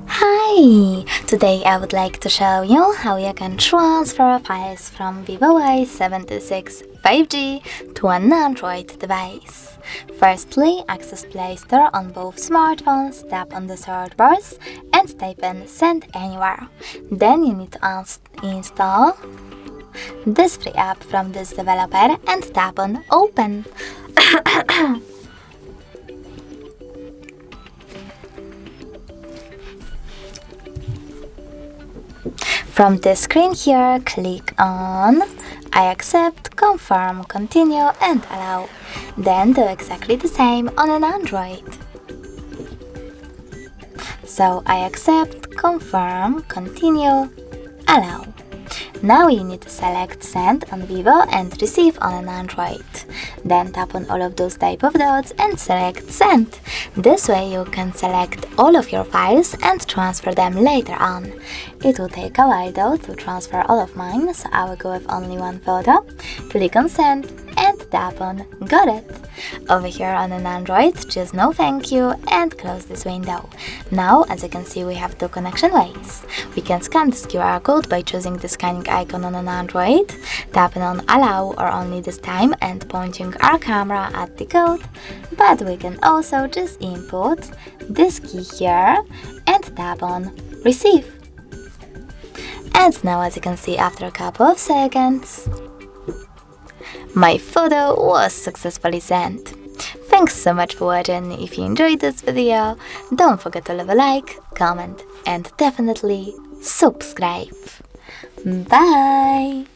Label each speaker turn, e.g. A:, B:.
A: Hi! Today I would like to show you how you can transfer files from VIVO Y76 5G to an Android device. Firstly, access Play Store on both smartphones, tap on the search bars and type in Send Anywhere. Then you need to install this free app from this developer and tap on Open. From this screen here, click on I accept, confirm, continue and allow. Then do exactly the same on an Android. So I accept, confirm, continue, allow. Now you need to select Send on Vivo and Receive on an Android. Then tap on all of those type of dots and select Send. This way you can select all of your files and transfer them later on. It will take a while though to transfer all of mine, so I will go with only one photo. Click on Send and tap on Got it. Over here on an Android, just no thank you and close this window. Now, as you can see, we have two connection ways. We can scan this QR code by choosing the scanning icon on an Android, tapping on Allow or only this time and pointing our camera at the code, but we can also just input this key here and tap on Receive. And now, as you can see, after a couple of seconds, my photo was successfully sent. Thanks so much for watching. If you enjoyed this video, don't forget to leave a like, comment and definitely subscribe. Bye!